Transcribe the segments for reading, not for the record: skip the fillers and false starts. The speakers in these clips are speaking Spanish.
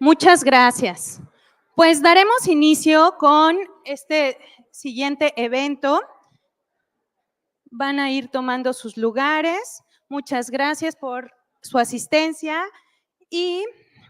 Muchas gracias. Pues daremos inicio con este siguiente evento. Van a ir tomando sus lugares. Muchas gracias por su asistencia. Y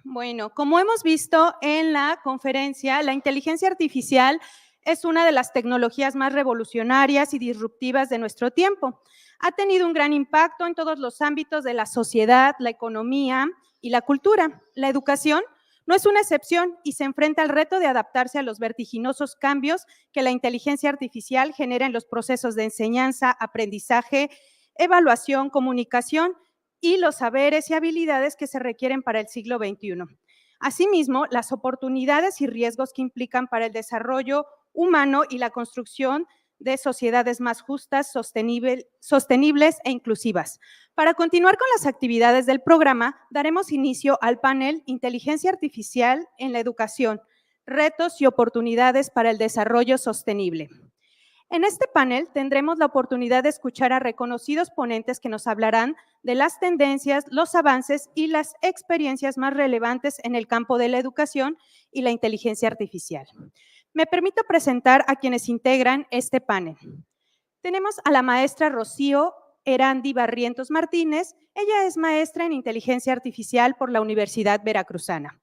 bueno, como hemos visto en la conferencia, la inteligencia artificial es una de las tecnologías más revolucionarias y disruptivas de nuestro tiempo. Ha tenido un gran impacto en todos los ámbitos de la sociedad, la economía y la cultura. La educación no es una excepción y se enfrenta al reto de adaptarse a los vertiginosos cambios que la inteligencia artificial genera en los procesos de enseñanza, aprendizaje, evaluación, comunicación y los saberes y habilidades que se requieren para el siglo XXI. Asimismo, las oportunidades y riesgos que implican para el desarrollo humano y la construcción de sociedades más justas, sostenibles e inclusivas. Para continuar con las actividades del programa, daremos inicio al panel Inteligencia Artificial en la Educación, retos y oportunidades para el desarrollo sostenible. En este panel tendremos la oportunidad de escuchar a reconocidos ponentes que nos hablarán de las tendencias, los avances y las experiencias más relevantes en el campo de la educación y la inteligencia artificial. Me permito presentar a quienes integran este panel. Tenemos a la maestra Rocío Erandi Barrientos Martínez. Ella es maestra en inteligencia artificial por la Universidad Veracruzana.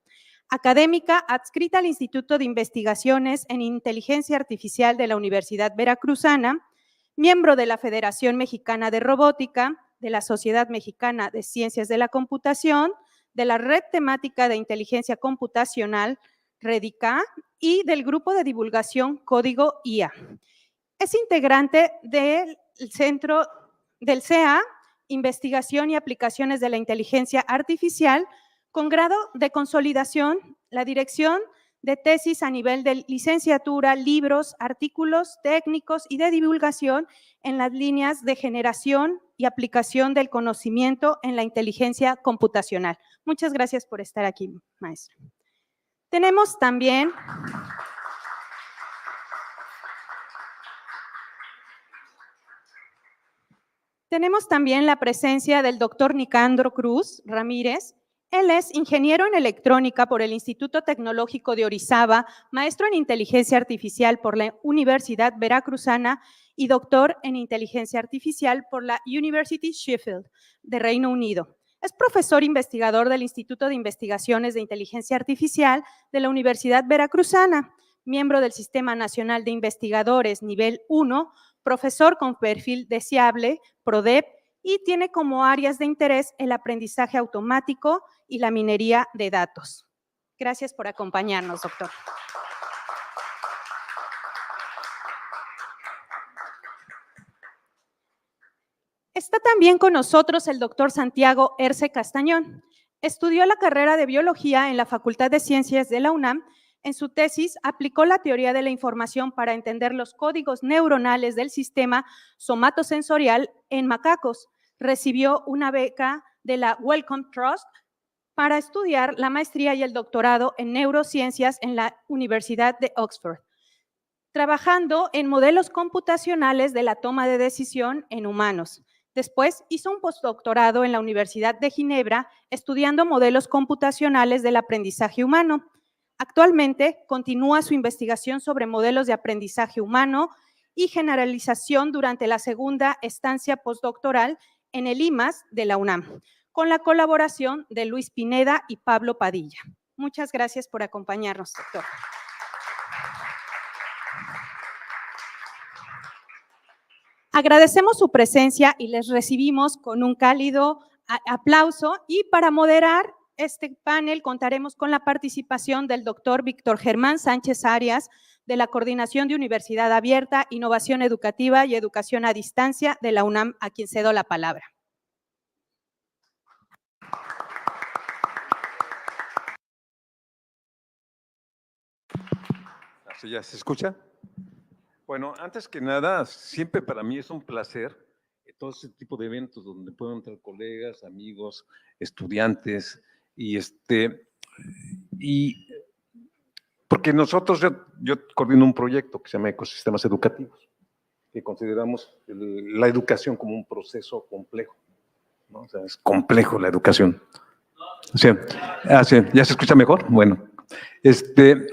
Académica adscrita al Instituto de Investigaciones en Inteligencia Artificial de la Universidad Veracruzana, miembro de la Federación Mexicana de Robótica, de la Sociedad Mexicana de Ciencias de la Computación, de la Red Temática de Inteligencia Computacional, REDICA, y del Grupo de Divulgación Código IA. Es integrante del Centro del CEA, Investigación y Aplicaciones de la Inteligencia Artificial, con grado de consolidación, la dirección de tesis a nivel de licenciatura, libros, artículos técnicos y de divulgación en las líneas de generación y aplicación del conocimiento en la inteligencia computacional. Muchas gracias por estar aquí, maestra. Tenemos también la presencia del doctor Nicandro Cruz Ramírez. Él es ingeniero en electrónica por el Instituto Tecnológico de Orizaba, maestro en inteligencia artificial por la Universidad Veracruzana y doctor en inteligencia artificial por la University Sheffield de Reino Unido. Es profesor investigador del Instituto de Investigaciones de Inteligencia Artificial de la Universidad Veracruzana, miembro del Sistema Nacional de Investigadores Nivel 1, profesor con perfil deseable, PRODEP, y tiene como áreas de interés el aprendizaje automático y la minería de datos. Gracias por acompañarnos, doctor. Está también con nosotros el doctor Santiago Erce Castañón. Estudió la carrera de Biología en la Facultad de Ciencias de la UNAM. En su tesis, aplicó la teoría de la información para entender los códigos neuronales del sistema somatosensorial en macacos. Recibió una beca de la Wellcome Trust para estudiar la maestría y el doctorado en neurociencias en la Universidad de Oxford, trabajando en modelos computacionales de la toma de decisión en humanos. Después hizo un postdoctorado en la Universidad de Ginebra estudiando modelos computacionales del aprendizaje humano. Actualmente continúa su investigación sobre modelos de aprendizaje humano y generalización durante la segunda estancia postdoctoral en el IMAS de la UNAM, con la colaboración de Luis Pineda y Pablo Padilla. Muchas gracias por acompañarnos, doctor. Agradecemos su presencia y les recibimos con un cálido aplauso, y para moderar este panel contaremos con la participación del doctor Víctor Germán Sánchez Arias, de la Coordinación de Universidad Abierta, Innovación Educativa y Educación a Distancia de la UNAM, a quien cedo la palabra. ¿Así ya se escucha? Bueno, antes que nada, siempre para mí es un placer todo ese tipo de eventos donde pueden entrar colegas, amigos, estudiantes, y porque nosotros, yo coordino un proyecto que se llama Ecosistemas Educativos, que consideramos la educación como un proceso complejo, ¿no? O sea, es complejo la educación. Sí, sí, ¿ya se escucha mejor? Bueno, este,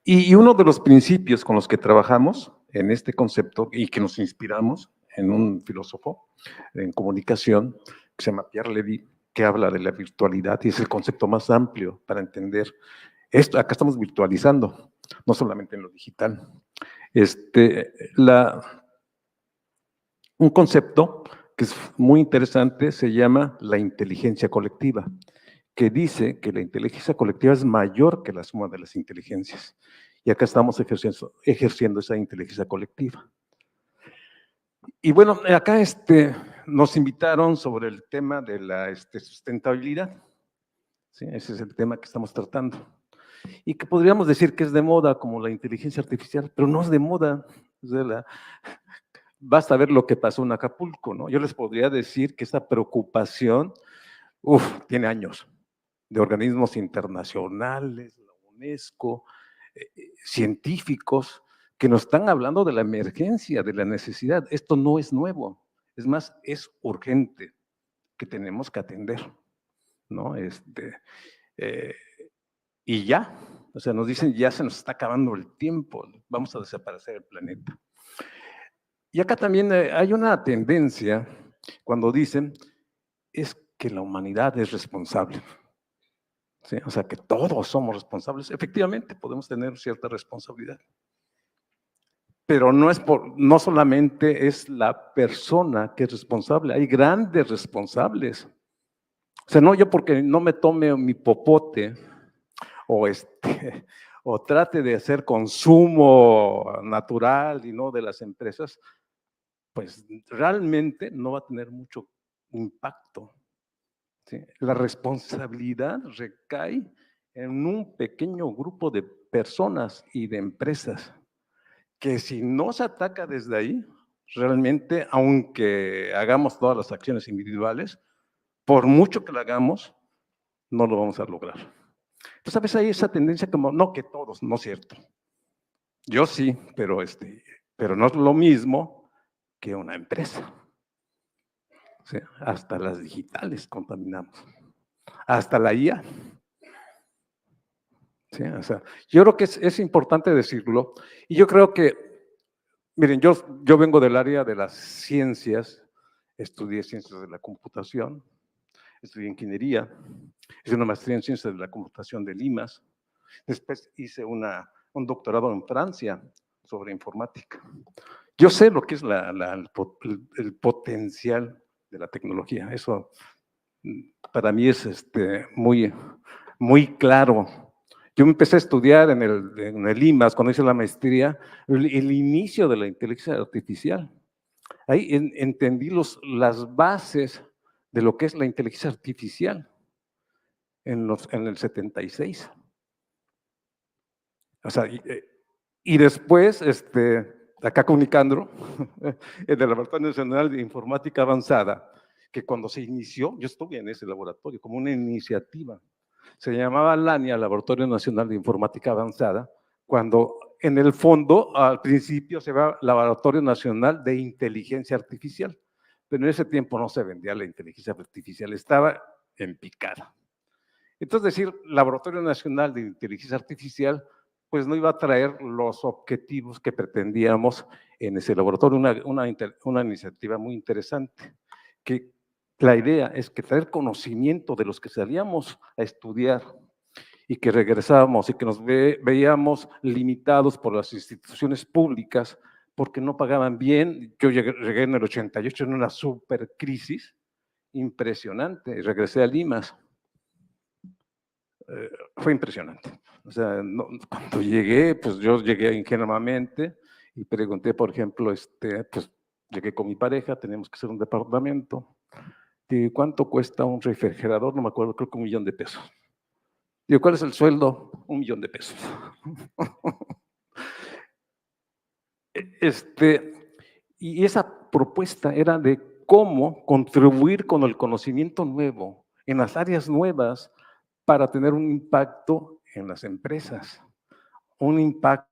y uno de los principios con los que trabajamos en este concepto y que nos inspiramos en un filósofo en comunicación que se llama Pierre Levy, que habla de la virtualidad y es el concepto más amplio para entender esto. Acá estamos virtualizando, no solamente en lo digital. Un concepto que es muy interesante se llama la inteligencia colectiva, que dice que la inteligencia colectiva es mayor que la suma de las inteligencias. Y acá estamos ejerciendo esa inteligencia colectiva. Y bueno, acá nos invitaron sobre el tema de la sustentabilidad. ¿Sí? Ese es el tema que estamos tratando. Y que podríamos decir que es de moda como la inteligencia artificial, pero no es de moda. O sea, basta ver lo que pasó en Acapulco, ¿no? Yo les podría decir que esta preocupación, tiene años, de organismos internacionales, la UNESCO, científicos, que nos están hablando de la emergencia, de la necesidad. Esto no es nuevo, es más, es urgente, que tenemos que atender, ¿no? Eh, y ya, o sea, nos dicen, ya se nos está acabando el tiempo, vamos a desaparecer el planeta. Y acá también hay una tendencia cuando dicen, es que la humanidad es responsable. ¿Sí? O sea, que todos somos responsables. Efectivamente, podemos tener cierta responsabilidad. Pero no solamente es la persona que es responsable, hay grandes responsables. O sea, no yo porque no me tome mi popote o, o trate de hacer consumo natural y no de las empresas, pues realmente no va a tener mucho impacto. ¿Sí? La responsabilidad recae en un pequeño grupo de personas y de empresas que si no se ataca desde ahí, realmente, aunque hagamos todas las acciones individuales, por mucho que lo hagamos, no lo vamos a lograr. Pues, ¿sabes? Hay esa tendencia como, no que todos, no es cierto. Yo sí, pero no es lo mismo que una empresa. ¿Sí? Hasta las digitales contaminamos, hasta la IA. ¿Sí? O sea, yo creo que es importante decirlo y yo creo que, miren, yo vengo del área de las ciencias, estudié ciencias de la computación, estudié ingeniería, hice una maestría en ciencias de la computación de Limas, después hice un doctorado en Francia sobre informática. Yo sé lo que es el potencial de la tecnología, eso para mí es muy, muy claro. Yo me empecé a estudiar en el IMAS, cuando hice la maestría, el inicio de la inteligencia artificial. Ahí entendí las bases de lo que es la inteligencia artificial en el 76. O sea, y después, acá con Nicandro, en el Laboratorio Nacional de Informática Avanzada, que cuando se inició, yo estuve en ese laboratorio como una iniciativa. Se llamaba LANIA, Laboratorio Nacional de Informática Avanzada, cuando en el fondo, al principio, se llama Laboratorio Nacional de Inteligencia Artificial, pero en ese tiempo no se vendía la inteligencia artificial, estaba en picada. Entonces, decir Laboratorio Nacional de Inteligencia Artificial, pues no iba a traer los objetivos que pretendíamos en ese laboratorio, una iniciativa muy interesante, que la idea es que traer conocimiento de los que salíamos a estudiar y que regresábamos y que nos veíamos limitados por las instituciones públicas porque no pagaban bien. Yo llegué en el 88 en una supercrisis impresionante y regresé a Limas. Fue impresionante. O sea, cuando llegué, pues yo llegué ingenuamente y pregunté, por ejemplo, pues llegué con mi pareja, tenemos que hacer un departamento. ¿Y cuánto cuesta un refrigerador? No me acuerdo, creo que $1,000,000. Digo, ¿cuál es el sueldo? $1,000,000. Y esa propuesta era de cómo contribuir con el conocimiento nuevo en las áreas nuevas para tener un impacto en las empresas, un impacto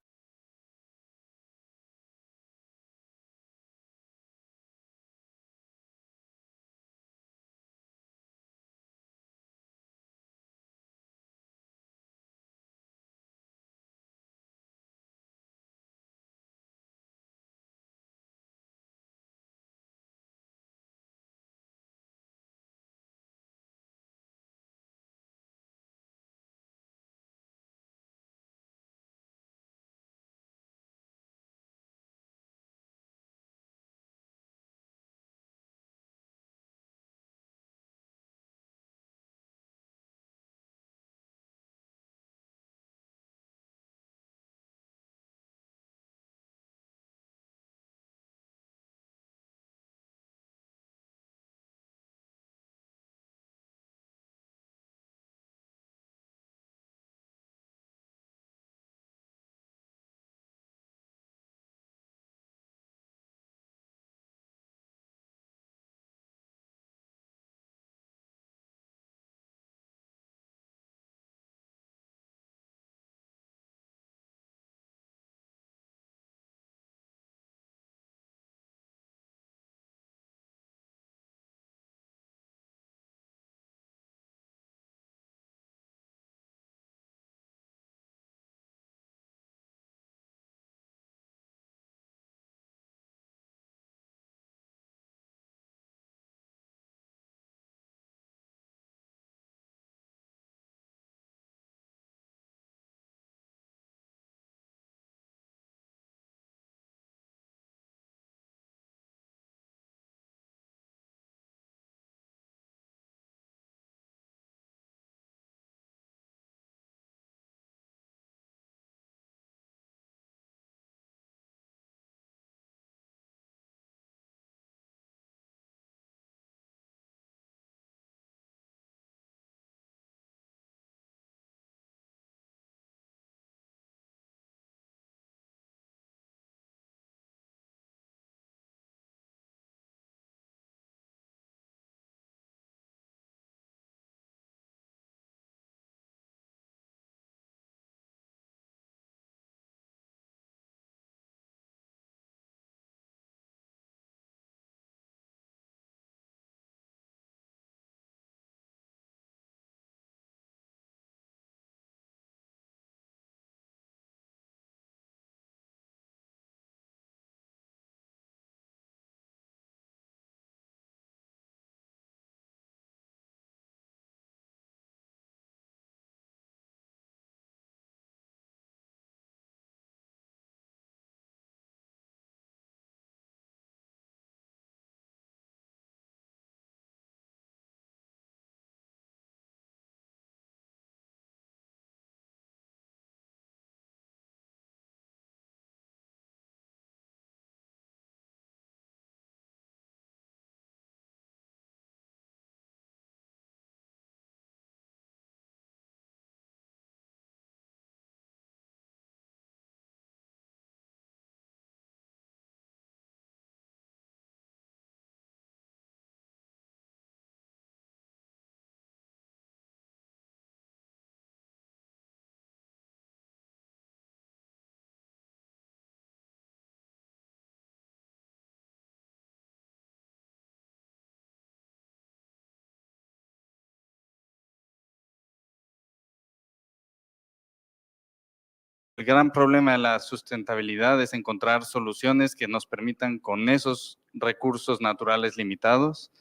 el gran problema de la sustentabilidad es encontrar soluciones que nos permitan con esos recursos naturales limitados,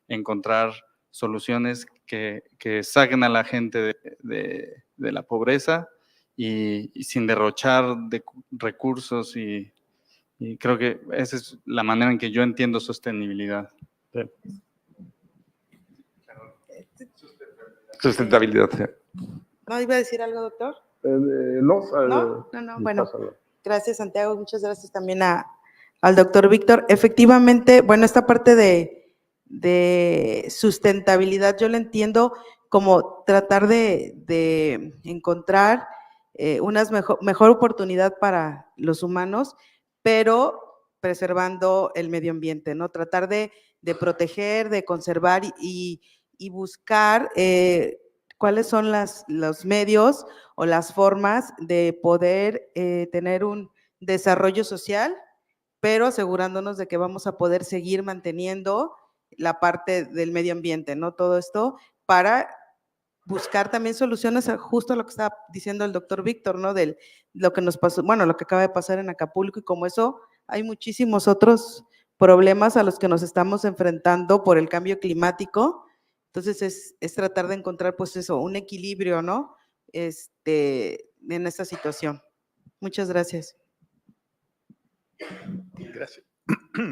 encontrar soluciones que saquen a la gente de la pobreza y sin derrochar de recursos y creo que esa es la manera en que yo entiendo sostenibilidad. Sustentabilidad. Sí. ¿No iba a decir algo, doctor? No, Bueno, gracias, Santiago. Muchas gracias también al doctor Víctor. Efectivamente, bueno, esta parte de sustentabilidad yo la entiendo como tratar de encontrar una mejor oportunidad para los humanos, pero preservando el medio ambiente, ¿no? Tratar de proteger, de conservar y buscar cuáles son los medios o las formas de poder tener un desarrollo social, pero asegurándonos de que vamos a poder seguir manteniendo la parte del medio ambiente, ¿no? Todo esto para buscar también soluciones a justo lo que estaba diciendo el doctor Víctor, ¿no? De lo que nos pasó, bueno, lo que acaba de pasar en Acapulco y como eso hay muchísimos otros problemas a los que nos estamos enfrentando por el cambio climático. Entonces es tratar de encontrar pues eso, un equilibrio, ¿no? En esta situación. Muchas gracias. Gracias.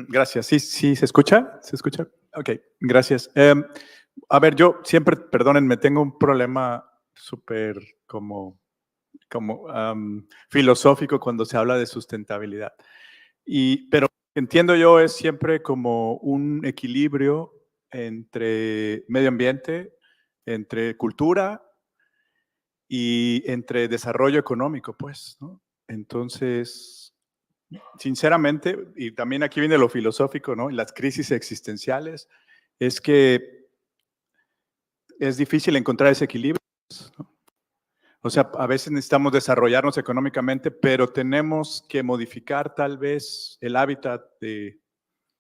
Gracias. ¿Sí se escucha? ¿Se escucha? Ok, gracias. A ver, yo siempre, perdónenme, tengo un problema súper como filosófico cuando se habla de sustentabilidad. Pero entiendo yo es siempre como un equilibrio entre medio ambiente, entre cultura y entre desarrollo económico, pues, ¿no? Entonces, sinceramente, y también aquí viene lo filosófico, ¿no? Las crisis existenciales, es que es difícil encontrar ese equilibrio, ¿no? O sea, a veces necesitamos desarrollarnos económicamente, pero tenemos que modificar tal vez el hábitat de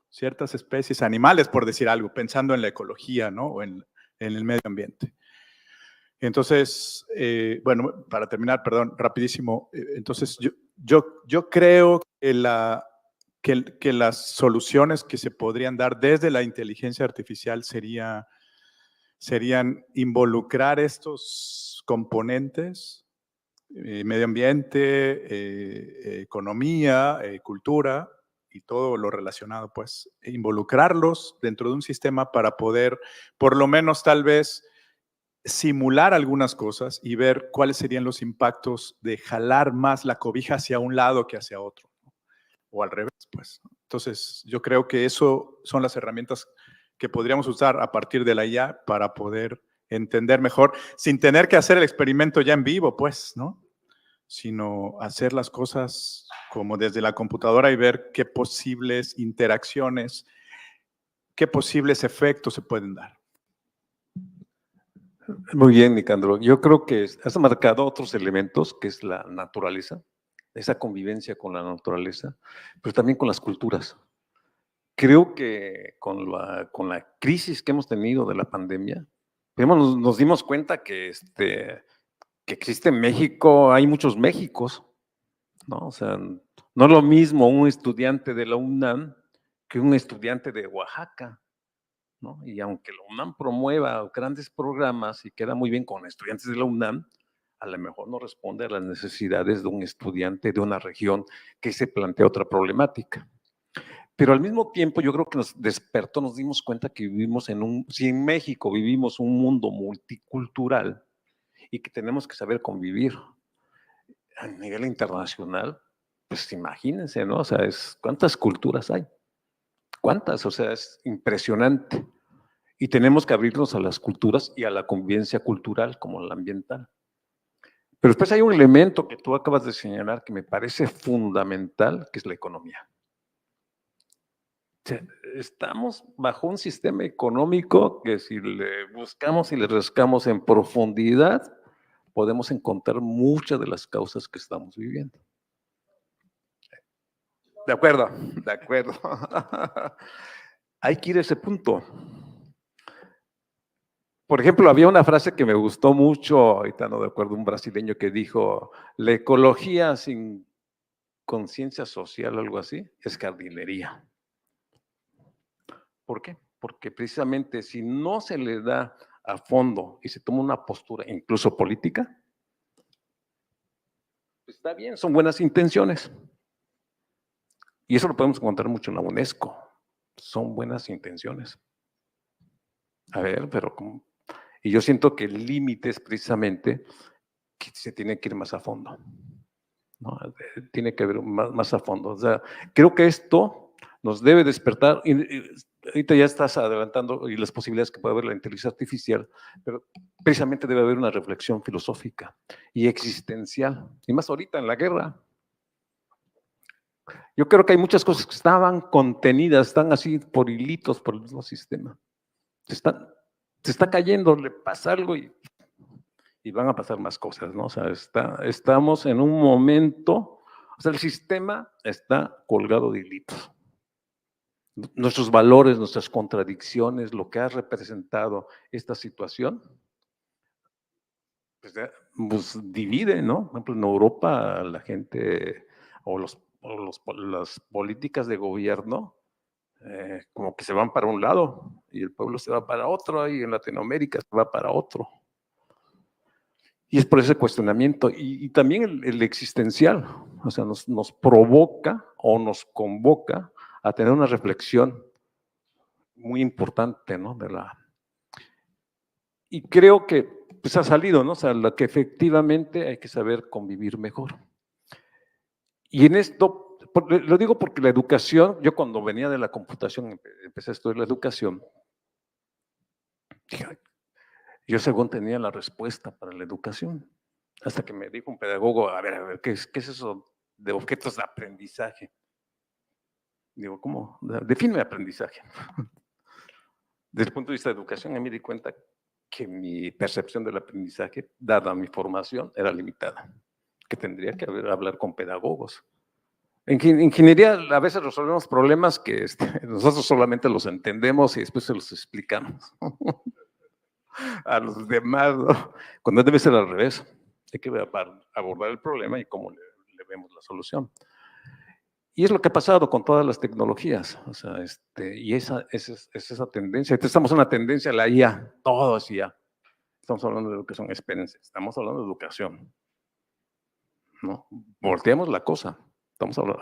ciertas especies animales, por decir algo, pensando en la ecología, ¿no? O en el medio ambiente. Entonces, bueno, para terminar, perdón, rapidísimo. Entonces, yo creo que las soluciones que se podrían dar desde la inteligencia artificial serían involucrar estos componentes, medio ambiente, economía, cultura y todo lo relacionado, pues, involucrarlos dentro de un sistema para poder, por lo menos tal vez, simular algunas cosas y ver cuáles serían los impactos de jalar más la cobija hacia un lado que hacia otro, ¿no? O al revés, pues. Entonces, yo creo que eso son las herramientas que podríamos usar a partir de la IA para poder entender mejor, sin tener que hacer el experimento ya en vivo, pues, ¿no? Sino hacer las cosas como desde la computadora y ver qué posibles interacciones, qué posibles efectos se pueden dar. Muy bien, Nicandro. Yo creo que has marcado otros elementos, que es la naturaleza, esa convivencia con la naturaleza, pero también con las culturas. Creo que con la crisis que hemos tenido de la pandemia, nos dimos cuenta que existe en México, hay muchos Méxicos, ¿no? O sea, no es lo mismo un estudiante de la UNAM que un estudiante de Oaxaca, ¿no? Y aunque la UNAM promueva grandes programas y queda muy bien con estudiantes de la UNAM, a lo mejor no responde a las necesidades de un estudiante de una región que se plantea otra problemática. Pero al mismo tiempo yo creo que nos despertó, nos dimos cuenta que vivimos si en México vivimos un mundo multicultural y que tenemos que saber convivir a nivel internacional, pues imagínense, ¿no? O sea, ¿cuántas culturas hay? ¿Cuántas? O sea, es impresionante. Y tenemos que abrirnos a las culturas y a la convivencia cultural como la ambiental. Pero después hay un elemento que tú acabas de señalar que me parece fundamental, que es la economía. O sea, estamos bajo un sistema económico que si le buscamos y le rascamos en profundidad, podemos encontrar muchas de las causas que estamos viviendo. De acuerdo, de acuerdo. Hay que ir a ese punto. Por ejemplo, había una frase que me gustó mucho, ahorita no recuerdo, un brasileño que dijo, la ecología sin conciencia social, algo así, es jardinería. ¿Por qué? Porque precisamente si no se le da a fondo y se toma una postura, incluso política, pues está bien, son buenas intenciones. Y eso lo podemos encontrar mucho en la UNESCO. Son buenas intenciones. A ver, pero ¿cómo? Y yo siento que el límite es precisamente que se tiene que ir más a fondo, ¿no? Tiene que ver más a fondo. O sea, creo que esto nos debe despertar. Ahorita ya estás adelantando y las posibilidades que puede haber la inteligencia artificial, pero precisamente debe haber una reflexión filosófica y existencial, y más ahorita en la guerra. Yo creo que hay muchas cosas que estaban contenidas, están así por hilitos por el mismo sistema. Se está cayendo, le pasa algo y van a pasar más cosas, ¿no? O sea, estamos en un momento, o sea, el sistema está colgado de hilitos. Nuestros valores, nuestras contradicciones, lo que ha representado esta situación, pues divide, ¿no? Por ejemplo, en Europa la gente o las políticas de gobierno como que se van para un lado y el pueblo se va para otro y en Latinoamérica se va para otro. Y es por ese cuestionamiento y también el existencial, o sea, nos provoca o nos convoca a tener una reflexión muy importante, ¿no? Y creo que pues ha salido, ¿no? O sea, que efectivamente hay que saber convivir mejor. Y en esto, lo digo porque la educación, yo cuando venía de la computación, empecé a estudiar la educación, dije, yo según tenía la respuesta para la educación, hasta que me dijo un pedagogo, a ver, ¿qué es eso de objetos de aprendizaje? Digo, ¿cómo? Define aprendizaje. Desde el punto de vista de educación, me di cuenta que mi percepción del aprendizaje, dada mi formación, era limitada, que tendría que hablar con pedagogos. En ingeniería a veces resolvemos problemas que nosotros solamente los entendemos y después se los explicamos a los demás, ¿no? Cuando debe ser al revés. Hay que abordar el problema y cómo le vemos la solución. Y es lo que ha pasado con todas las tecnologías, o sea, y esa tendencia. Estamos en una tendencia a la IA, todo es IA. Estamos hablando de educación, espérense, estamos hablando de educación, ¿no? Volteamos la cosa.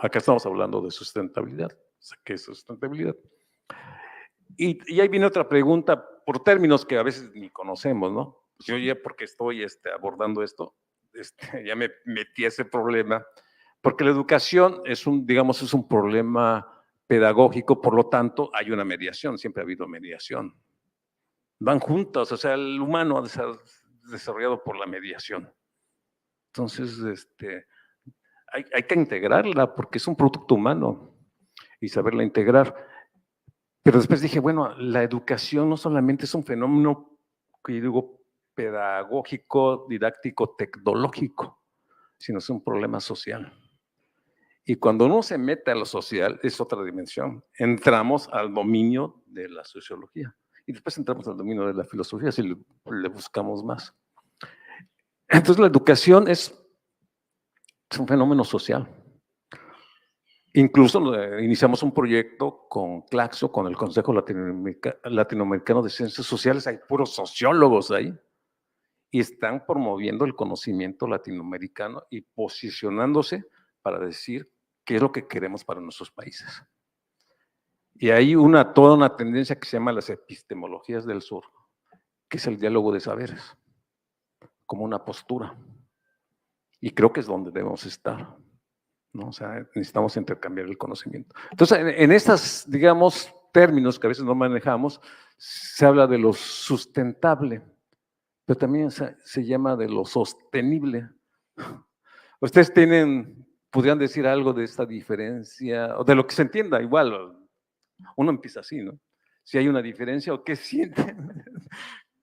Acá estamos hablando de sustentabilidad. ¿Qué es sustentabilidad? Y ahí viene otra pregunta por términos que a veces ni conocemos, ¿no? Yo ya porque estoy abordando esto, ya me metí a ese problema, porque la educación es un problema pedagógico, por lo tanto hay una mediación, siempre ha habido mediación. Van juntos, o sea, el humano ha desarrollado por la mediación. Entonces, hay que integrarla porque es un producto humano y saberla integrar. Pero después dije, bueno, la educación no solamente es un fenómeno que yo digo pedagógico, didáctico, tecnológico, sino es un problema social. Y cuando uno se mete a lo social, es otra dimensión. Entramos al dominio de la sociología y después entramos al dominio de la filosofía si le buscamos más. Entonces la educación es un fenómeno social. Incluso iniciamos un proyecto con Claxo, con el Consejo Latinoamericano de Ciencias Sociales, hay puros sociólogos ahí, y están promoviendo el conocimiento latinoamericano y posicionándose para decir qué es lo que queremos para nuestros países. Y hay toda una tendencia que se llama las epistemologías del sur, que es el diálogo de saberes, como una postura. Y creo que es donde debemos estar, ¿no? O sea, necesitamos intercambiar el conocimiento. Entonces, en estos, digamos, términos que a veces no manejamos, se habla de lo sustentable, pero también se llama de lo sostenible. Ustedes podrían decir algo de esta diferencia, o de lo que se entienda, igual, uno empieza así, ¿no? Si hay una diferencia o qué sienten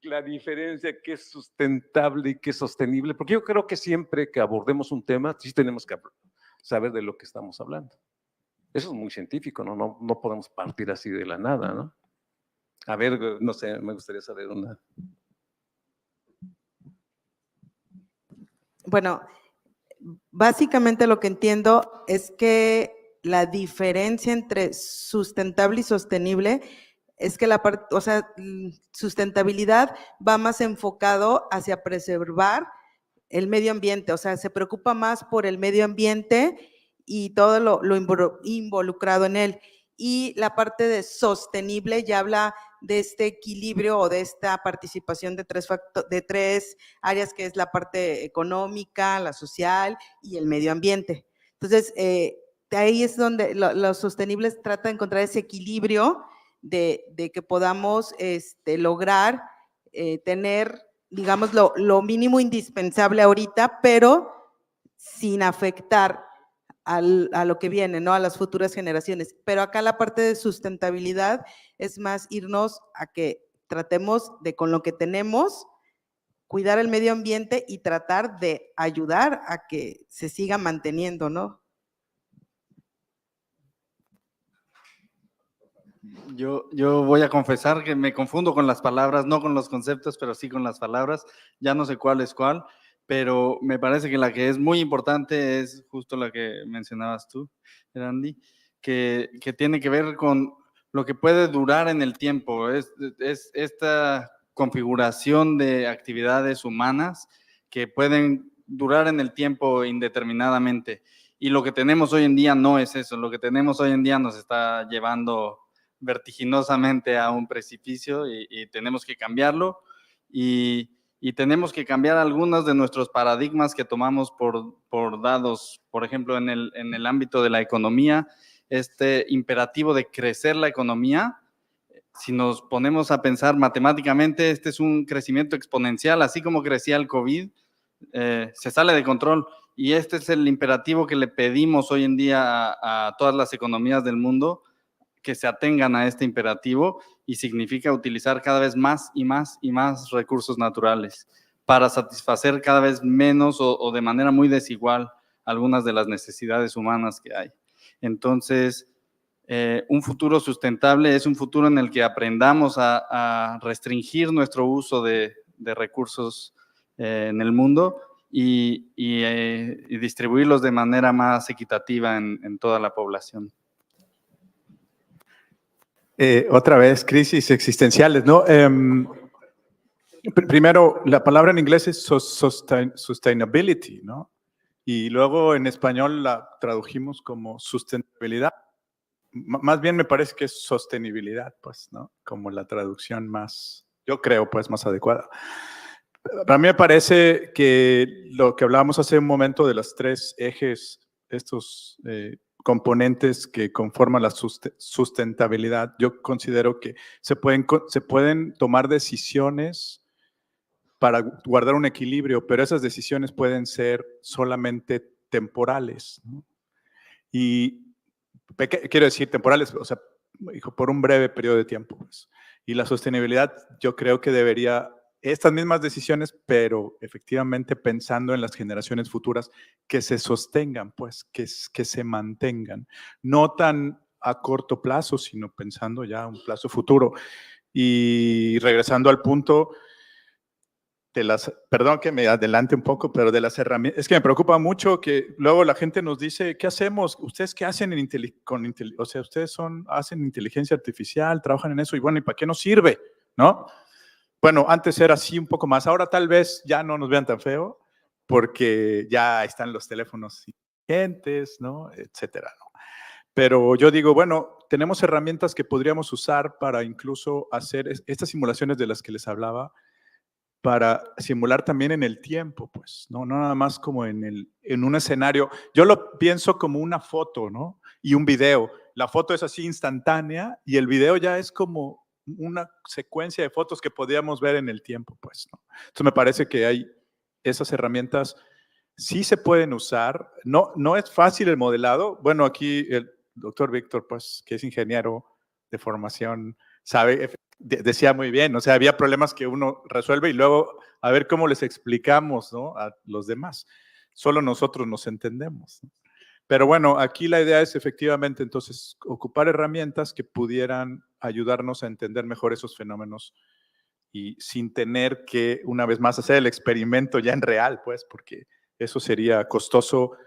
la diferencia, qué es sustentable y qué es sostenible, porque yo creo que siempre que abordemos un tema, sí tenemos que saber de lo que estamos hablando. Eso es muy científico, ¿no? No podemos partir así de la nada, ¿no? A ver, no sé, me gustaría saber una. Bueno, básicamente lo que entiendo es que la diferencia entre sustentable y sostenible es que la parte, o sea, sustentabilidad va más enfocado hacia preservar el medio ambiente, o sea, se preocupa más por el medio ambiente y todo lo involucrado en él. Y la parte de sostenible ya habla de este equilibrio o de esta participación de tres áreas, que es la parte económica, la social y el medio ambiente. Entonces, de ahí es donde los sostenibles tratan de encontrar ese equilibrio de que podamos lograr tener, digamos, lo mínimo indispensable ahorita, pero sin afectar a lo que viene, ¿no? A las futuras generaciones. Pero acá la parte de sustentabilidad es más irnos a que tratemos de, con lo que tenemos, cuidar el medio ambiente y tratar de ayudar a que se siga manteniendo, ¿no? Yo voy a confesar que me confundo con las palabras, no con los conceptos, pero sí con las palabras. Ya no sé cuál es cuál, pero me parece que la que es muy importante es justo la que mencionabas tú, Randy, que tiene que ver con lo que puede durar en el tiempo. Es esta configuración de actividades humanas que pueden durar en el tiempo indeterminadamente. Y lo que tenemos hoy en día no es eso. Lo que tenemos hoy en día nos está llevando vertiginosamente a un precipicio y tenemos que cambiarlo y tenemos que cambiar algunos de nuestros paradigmas que tomamos por dados, por ejemplo, en el ámbito de la economía, este imperativo de crecer la economía. Si nos ponemos a pensar matemáticamente, este es un crecimiento exponencial, así como crecía el COVID, se sale de control. Y este es el imperativo que le pedimos hoy en día a todas las economías del mundo, que se atengan a este imperativo, y significa utilizar cada vez más y más y más recursos naturales para satisfacer cada vez menos o de manera muy desigual algunas de las necesidades humanas que hay. Entonces, un futuro sustentable es un futuro en el que aprendamos a restringir nuestro uso de recursos en el mundo y distribuirlos de manera más equitativa en toda la población. Otra vez, crisis existenciales, ¿no? Primero, la palabra en inglés es sustainability, ¿no? Y luego en español la tradujimos como sustentabilidad. Más bien me parece que es sostenibilidad, pues, ¿no? Como la traducción más, yo creo, pues, más adecuada. Para mí me parece que lo que hablábamos hace un momento de los tres ejes, estos componentes que conforman la sustentabilidad, yo considero que se pueden tomar decisiones para guardar un equilibrio, pero esas decisiones pueden ser solamente temporales, ¿no? Y quiero decir temporales, o sea, por un breve periodo de tiempo, pues. Y la sostenibilidad, yo creo que debería estas mismas decisiones, pero efectivamente pensando en las generaciones futuras, que se sostengan, pues, que se mantengan, no tan a corto plazo, sino pensando ya a un plazo futuro. Y regresando al punto de las, perdón que me adelante un poco, pero de las herramientas, es que me preocupa mucho que luego la gente nos dice, ¿qué hacemos? ¿Ustedes qué hacen o sea, ustedes hacen inteligencia artificial, trabajan en eso, y bueno, ¿y para qué nos sirve? ¿No? Bueno, antes era así un poco más, ahora tal vez ya no nos vean tan feo, porque ya están los teléfonos inteligentes, ¿no? Etcétera, ¿no? Pero yo digo, bueno, tenemos herramientas que podríamos usar para incluso hacer estas simulaciones de las que les hablaba, para simular también en el tiempo, pues, no nada más como en un escenario. Yo lo pienso como una foto, ¿no? Y un video. La foto es así instantánea y el video ya es como una secuencia de fotos que podíamos ver en el tiempo, pues, ¿no? Entonces me parece que hay esas herramientas, sí se pueden usar. No es fácil el modelado. Bueno, aquí el doctor Víctor, pues, que es ingeniero de formación, sabe, decía muy bien, o sea, había problemas que uno resuelve y luego a ver cómo les explicamos, ¿no? A los demás. Solo nosotros nos entendemos, ¿no? Pero bueno, aquí la idea es efectivamente entonces ocupar herramientas que pudieran ayudarnos a entender mejor esos fenómenos y sin tener que, una vez más, hacer el experimento ya en real, pues, porque eso sería costoso.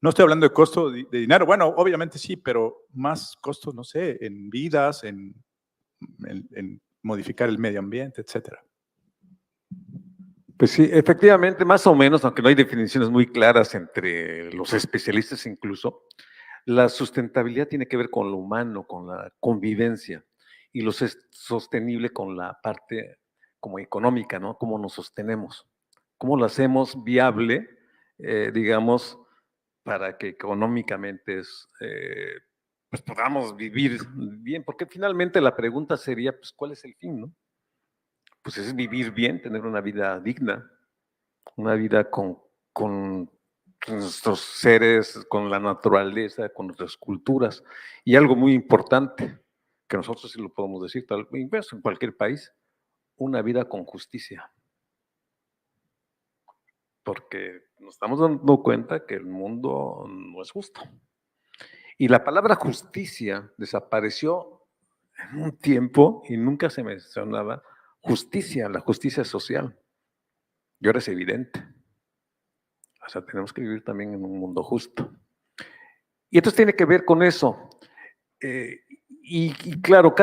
No estoy hablando de costo de dinero, bueno, obviamente sí, pero más costo, no sé, en vidas, en modificar el medio ambiente, etcétera. Pues sí, efectivamente, más o menos, aunque no hay definiciones muy claras entre los especialistas incluso, la sustentabilidad tiene que ver con lo humano, con la convivencia, y lo sostenible con la parte como económica, ¿no? Cómo nos sostenemos, cómo lo hacemos viable, digamos, para que económicamente pues podamos vivir bien, porque finalmente la pregunta sería, pues, ¿cuál es el fin, no? Pues es vivir bien, tener una vida digna, una vida con nuestros seres, con la naturaleza, con nuestras culturas. Y algo muy importante, que nosotros sí lo podemos decir, tal vez en cualquier país, una vida con justicia. Porque nos estamos dando cuenta que el mundo no es justo. Y la palabra justicia desapareció en un tiempo y nunca se mencionaba justicia, la justicia social. Y ahora es evidente. O sea, tenemos que vivir también en un mundo justo. Y entonces tiene que ver con eso. Y claro,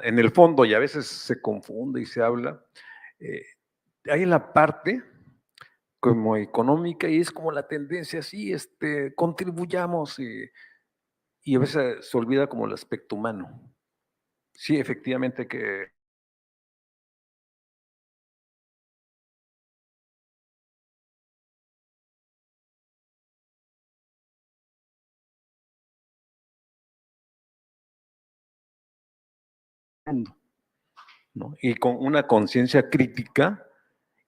en el fondo, y a veces se confunde y se habla, hay la parte como económica y es como la tendencia, sí, contribuyamos y a veces se olvida como el aspecto humano. Sí, efectivamente que ¿no? Y con una conciencia crítica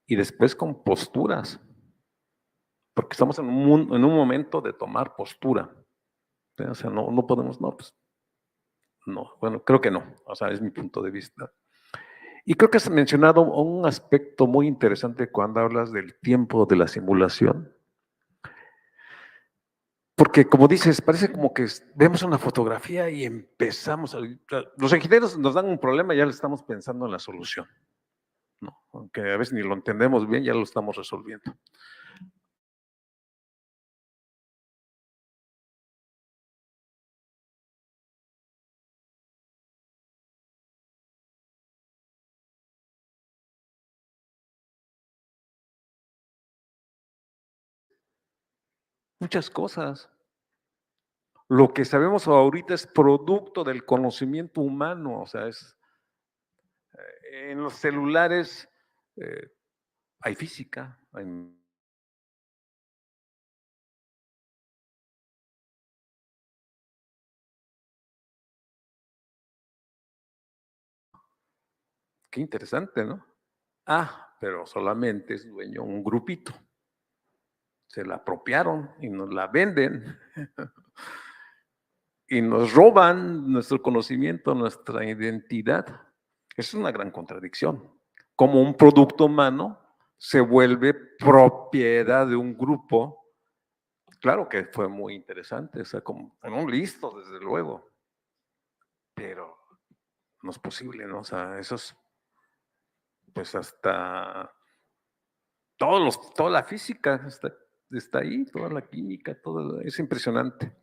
y después con posturas, porque estamos en en un momento de tomar postura. O sea, no podemos, no, pues, no, bueno, creo que no, o sea, es mi punto de vista. Y creo que has mencionado un aspecto muy interesante cuando hablas del tiempo de la simulación, porque como dices, parece como que vemos una fotografía y empezamos, los ingenieros nos dan un problema y ya le estamos pensando en la solución, ¿no? Aunque a veces ni lo entendemos bien, ya lo estamos resolviendo. Muchas cosas. Lo que sabemos ahorita es producto del conocimiento humano, o sea, en los celulares hay física, qué interesante, ¿no? Ah, pero solamente es dueño un grupito. Se la apropiaron y nos la venden y nos roban nuestro conocimiento, nuestra identidad. Es una gran contradicción. Como un producto humano se vuelve propiedad de un grupo. Claro que fue muy interesante, o sea, como fueron listos, desde luego, pero no es posible, ¿no? O sea, eso es, pues hasta toda la física está ahí, toda la química, todo, es impresionante.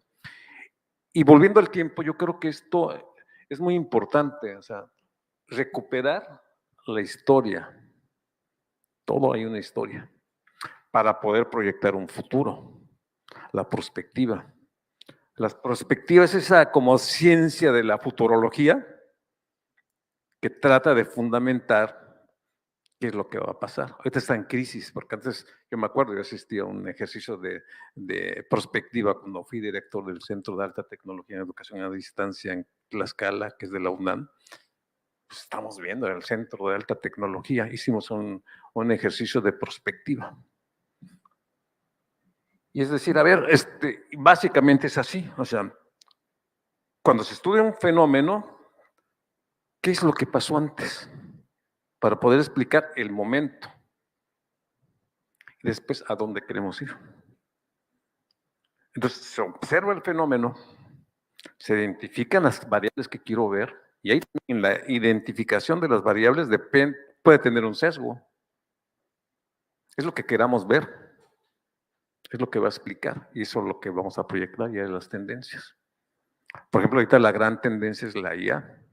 Y volviendo al tiempo, yo creo que esto es muy importante, o sea, recuperar la historia. Todo hay una historia para poder proyectar un futuro, la perspectiva. La perspectiva es esa como ciencia de la futurología que trata de fundamentar qué es lo que va a pasar. Ahorita está en crisis, porque antes, yo me acuerdo, yo asistí a un ejercicio de prospectiva cuando fui director del Centro de Alta Tecnología en Educación a Distancia en Tlaxcala, que es de la UNAM. Pues estamos viendo en el Centro de Alta Tecnología, hicimos un ejercicio de prospectiva. Y es decir, a ver, básicamente es así, o sea, cuando se estudia un fenómeno, ¿qué es lo que pasó antes? Para poder explicar el momento. Y después, ¿a dónde queremos ir? Entonces, se observa el fenómeno, se identifican las variables que quiero ver, y ahí en la identificación de las variables puede tener un sesgo. Es lo que queramos ver. Es lo que va a explicar y eso es lo que vamos a proyectar ya en las tendencias. Por ejemplo, ahorita la gran tendencia es la IA.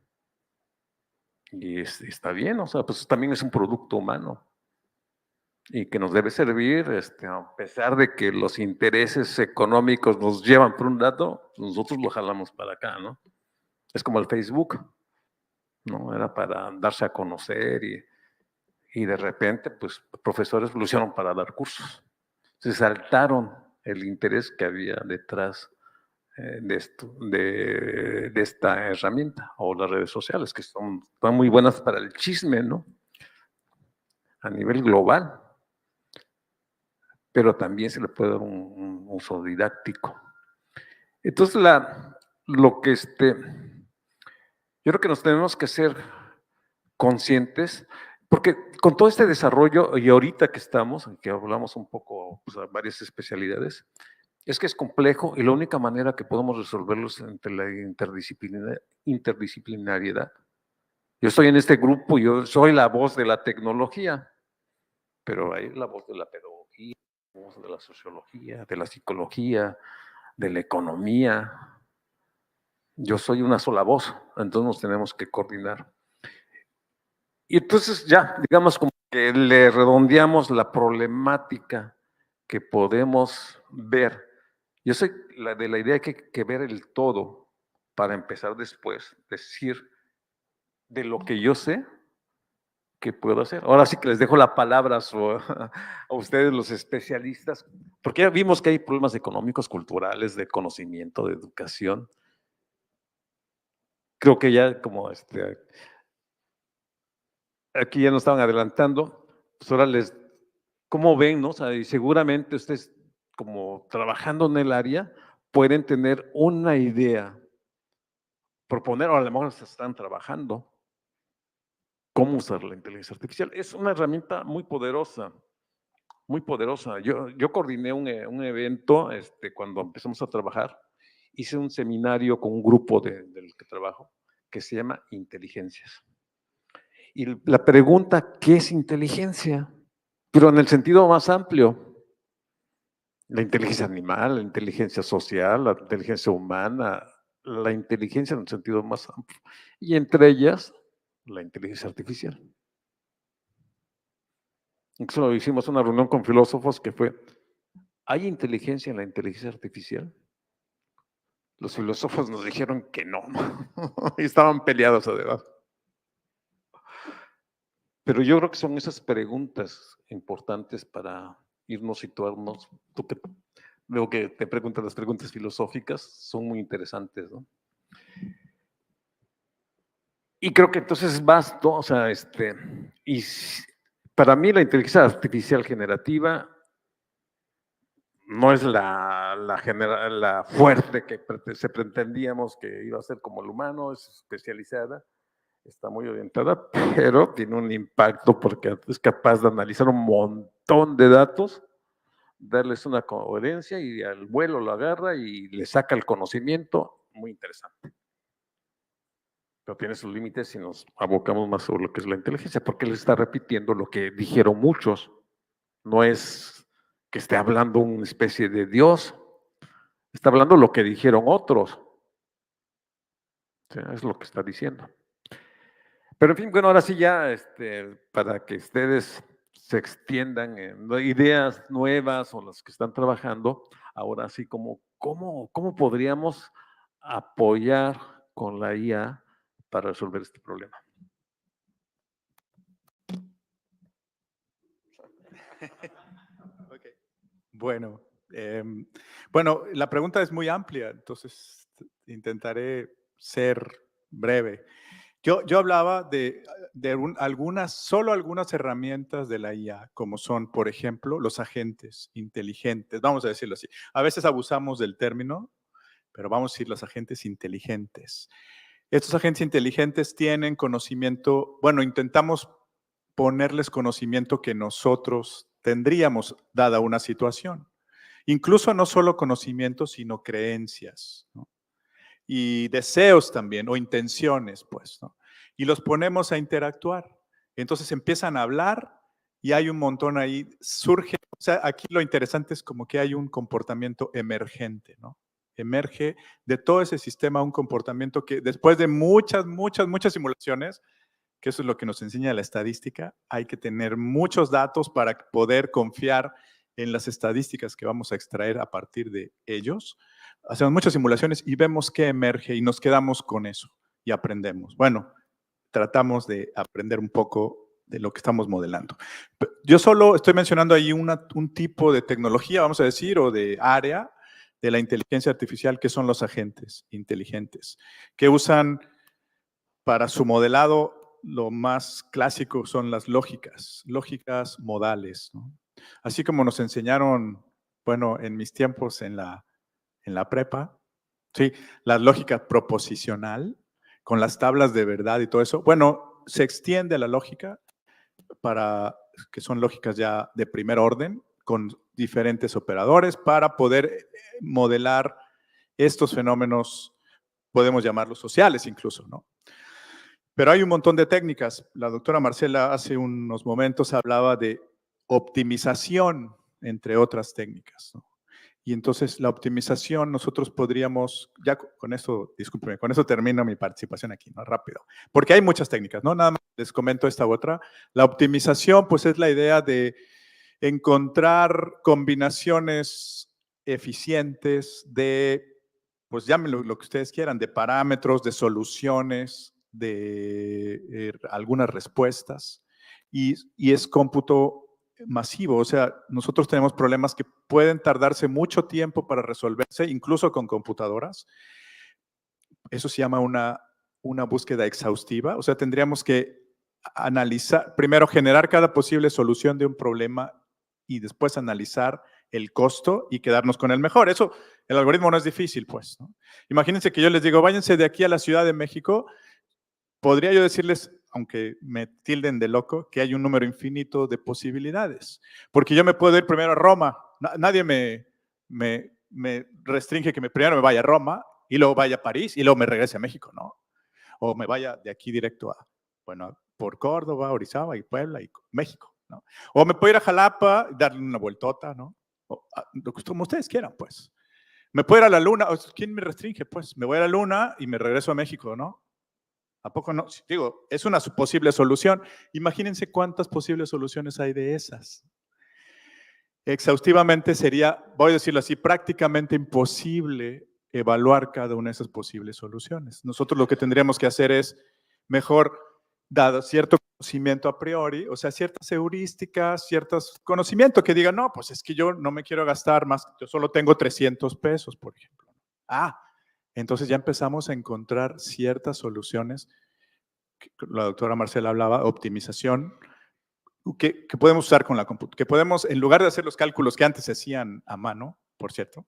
Y está bien, o sea, pues también es un producto humano y que nos debe servir, a pesar de que los intereses económicos nos llevan por un lado, nosotros lo jalamos para acá, ¿no? Es como el Facebook, ¿no? Era para darse a conocer y de repente, pues, profesores lo hicieron para dar cursos. Se saltaron el interés que había detrás de esta herramienta o las redes sociales, que están muy buenas para el chisme, ¿no? A nivel global, pero también se le puede dar un uso didáctico. Entonces, lo que yo creo que nos tenemos que ser conscientes, porque con todo este desarrollo, y ahorita que estamos, que hablamos un poco, pues, a varias especialidades, es que es complejo y la única manera que podemos resolverlo es entre la interdisciplinariedad. Yo estoy en este grupo, yo soy la voz de la tecnología, pero hay la voz de la pedagogía, la voz de la sociología, de la psicología, de la economía. Yo soy una sola voz, entonces nos tenemos que coordinar. Y entonces ya, digamos como que le redondeamos la problemática que podemos ver. Yo soy de la idea que hay que ver el todo para empezar después, decir de lo que yo sé, ¿qué puedo hacer? Ahora sí que les dejo la palabra a ustedes, los especialistas, porque ya vimos que hay problemas económicos, culturales, de conocimiento, de educación. Creo que ya como aquí ya nos estaban adelantando, pues ahora ¿cómo ven, no? O sea, y seguramente ustedes, como trabajando en el área, pueden tener una idea, proponer, o a lo mejor se están trabajando, cómo usar la inteligencia artificial. Es una herramienta muy poderosa, muy poderosa. Yo coordiné un evento cuando empezamos a trabajar, hice un seminario con un grupo del que trabajo, que se llama Inteligencias. Y la pregunta, ¿qué es inteligencia? Pero en el sentido más amplio. La inteligencia animal, la inteligencia social, la inteligencia humana, la inteligencia en el sentido más amplio. Y entre ellas, la inteligencia artificial. Incluso hicimos una reunión con filósofos que fue, ¿hay inteligencia en la inteligencia artificial? Los filósofos nos dijeron que no, y estaban peleados además. Pero yo creo que son esas preguntas importantes para irnos situarnos. Tú que veo que te preguntas las preguntas filosóficas, son muy interesantes, ¿no? Y creo que entonces es vasto, o sea, para mí la inteligencia artificial generativa no es la fuerte que se pretendíamos que iba a ser como el humano, es especializada, está muy orientada, pero tiene un impacto porque es capaz de analizar un montón de datos, darles una coherencia y al vuelo lo agarra y le saca el conocimiento, muy interesante. Pero tiene sus límites si nos abocamos más sobre lo que es la inteligencia, porque él está repitiendo lo que dijeron muchos. No es que esté hablando una especie de Dios, está hablando lo que dijeron otros. O sea, es lo que está diciendo. Pero en fin, bueno, ahora sí ya, para que ustedes se extiendan en ideas nuevas o las que están trabajando, ahora sí, ¿cómo podríamos apoyar con la IA para resolver este problema? Okay. Bueno, bueno, la pregunta es muy amplia, entonces intentaré ser breve. Yo hablaba de solo algunas herramientas de la IA, como son, por ejemplo, los agentes inteligentes, vamos a decirlo así. A veces abusamos del término, pero vamos a decir los agentes inteligentes. Estos agentes inteligentes tienen conocimiento, bueno, intentamos ponerles conocimiento que nosotros tendríamos dada una situación. Incluso no solo conocimiento, sino creencias, ¿no? Y deseos también, o intenciones, pues, ¿no? Y los ponemos a interactuar. Entonces empiezan a hablar y hay un montón ahí, surge, o sea, aquí lo interesante es como que hay un comportamiento emergente, ¿no? Emerge de todo ese sistema un comportamiento que después de muchas simulaciones, que eso es lo que nos enseña la estadística, hay que tener muchos datos para poder confiar en las estadísticas que vamos a extraer a partir de ellos. Hacemos muchas simulaciones y vemos qué emerge y nos quedamos con eso y aprendemos. Bueno, tratamos de aprender un poco de lo que estamos modelando. Yo solo estoy mencionando ahí un tipo de tecnología, vamos a decir, o de área de la inteligencia artificial, que son los agentes inteligentes, que usan para su modelado, lo más clásico son las lógicas modales, ¿no? Así como nos enseñaron, bueno, en mis tiempos en la prepa, sí, la lógica proposicional, con las tablas de verdad y todo eso. Bueno, se extiende la lógica para que son lógicas ya de primer orden, con diferentes operadores para poder modelar estos fenómenos, podemos llamarlos sociales incluso, ¿no? Pero hay un montón de técnicas. La doctora Marcela hace unos momentos hablaba de optimización, entre otras técnicas, ¿no? Y entonces la optimización nosotros podríamos, ya con eso, discúlpeme, con eso termino mi participación aquí, ¿no? Rápido. Porque hay muchas técnicas, ¿no? Nada más les comento esta u otra. La optimización, pues es la idea de encontrar combinaciones eficientes de, pues llámenlo lo que ustedes quieran, de parámetros, de soluciones, de algunas respuestas. Y es cómputo masivo, o sea, nosotros tenemos problemas que pueden tardarse mucho tiempo para resolverse, incluso con computadoras. Eso se llama una búsqueda exhaustiva, o sea, tendríamos que analizar, primero generar cada posible solución de un problema y después analizar el costo y quedarnos con el mejor. Eso, el algoritmo no es difícil, pues, ¿no? Imagínense que yo les digo, váyanse de aquí a la Ciudad de México, podría yo decirles, aunque me tilden de loco, que hay un número infinito de posibilidades. Porque yo me puedo ir primero a Roma. Nadie me restringe que primero me vaya a Roma y luego vaya a París y luego me regrese a México, ¿no? O me vaya de aquí directo a, bueno, por Córdoba, Orizaba y Puebla y México, ¿no? O me puedo ir a Jalapa y darle una vueltota, ¿no? O, como ustedes quieran, pues. Me puedo ir a la Luna. ¿Quién me restringe? Pues me voy a la Luna y me regreso a México, ¿no? ¿A poco no? Digo, es una posible solución. Imagínense cuántas posibles soluciones hay de esas. Exhaustivamente sería, voy a decirlo así, prácticamente imposible evaluar cada una de esas posibles soluciones. Nosotros lo que tendríamos que hacer es, mejor, dado cierto conocimiento a priori, o sea, ciertas heurísticas, ciertos conocimientos que digan, no, pues es que yo no me quiero gastar más, yo solo tengo 300 pesos, por ejemplo. Entonces ya empezamos a encontrar ciertas soluciones, que la doctora Marcela hablaba, optimización, que podemos usar con la computadora, que podemos, en lugar de hacer los cálculos que antes se hacían a mano, por cierto,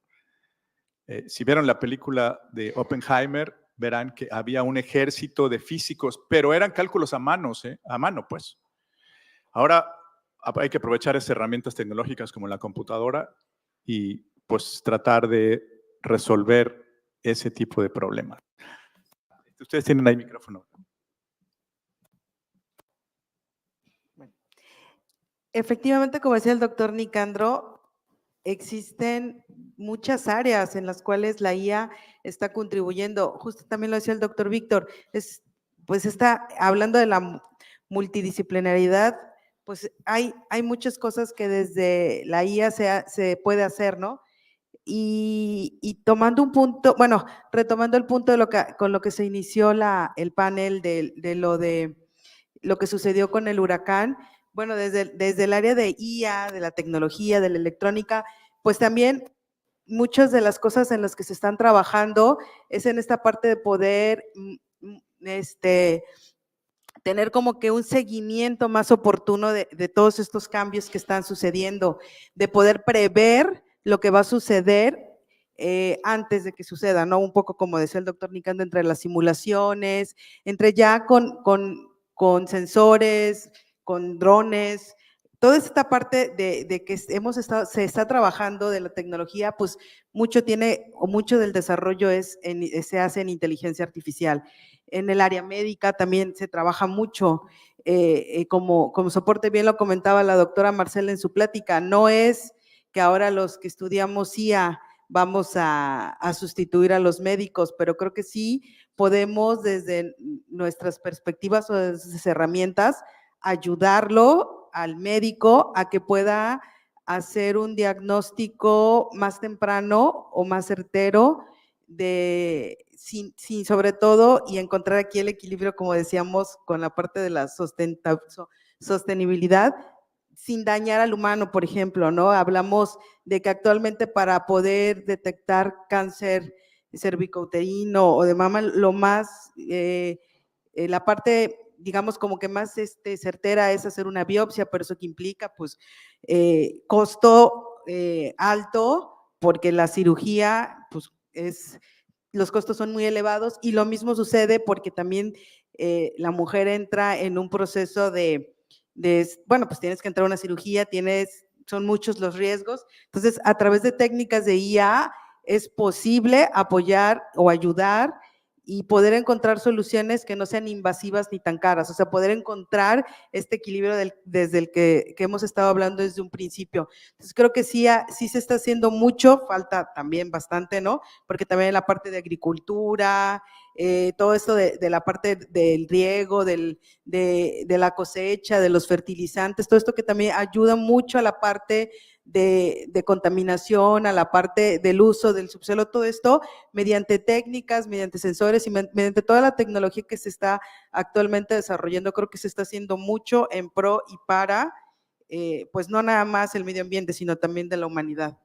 si vieron la película de Oppenheimer, verán que había un ejército de físicos, pero eran cálculos a mano, pues. Ahora hay que aprovechar esas herramientas tecnológicas como la computadora y pues tratar de resolver ese tipo de problemas. Ustedes tienen ahí micrófono. Efectivamente, como decía el doctor Nicandro, existen muchas áreas en las cuales la IA está contribuyendo. Justo también lo decía el doctor Víctor, pues está hablando de la multidisciplinaridad, pues hay muchas cosas que desde la IA se puede hacer, ¿no? Y tomando un punto, bueno, retomando el punto con lo que se inició el panel de lo que sucedió con el huracán, bueno, desde el área de IA, de la tecnología, de la electrónica, pues también muchas de las cosas en las que se están trabajando es en esta parte de poder tener como que un seguimiento más oportuno de todos estos cambios que están sucediendo, de poder prever lo que va a suceder antes de que suceda, ¿no? Un poco como decía el doctor Nicandro, entre las simulaciones, entre ya con sensores, con drones, toda esta parte de que se está trabajando de la tecnología, pues mucho del desarrollo se hace en inteligencia artificial. En el área médica también se trabaja mucho como soporte, bien lo comentaba la doctora Marcela en su plática, no es que ahora los que estudiamos IA vamos a sustituir a los médicos, pero creo que sí podemos desde nuestras perspectivas o desde esas herramientas ayudarlo al médico a que pueda hacer un diagnóstico más temprano o más certero sin sobre todo, y encontrar aquí el equilibrio, como decíamos, con la parte de la sostenibilidad, sin dañar al humano, por ejemplo, ¿no? Hablamos de que actualmente para poder detectar cáncer cervicouterino o de mama, lo más, la parte, digamos, como que más certera es hacer una biopsia, pero eso que implica, pues, costo alto, porque la cirugía, pues, los costos son muy elevados, y lo mismo sucede porque también la mujer entra en un proceso bueno, pues tienes que entrar a una cirugía, son muchos los riesgos. Entonces, a través de técnicas de IA es posible apoyar o ayudar y poder encontrar soluciones que no sean invasivas ni tan caras, o sea, poder encontrar este equilibrio desde el que hemos estado hablando desde un principio. Entonces, creo que sí se está haciendo mucho, falta también bastante, ¿no? Porque también en la parte de agricultura, todo esto de la parte del riego, de la cosecha, de los fertilizantes, todo esto que también ayuda mucho a la parte de contaminación, a la parte del uso del subsuelo, todo esto mediante técnicas, mediante sensores y mediante toda la tecnología que se está actualmente desarrollando. Creo que se está haciendo mucho en pro y para, pues no nada más el medio ambiente, sino también de la humanidad.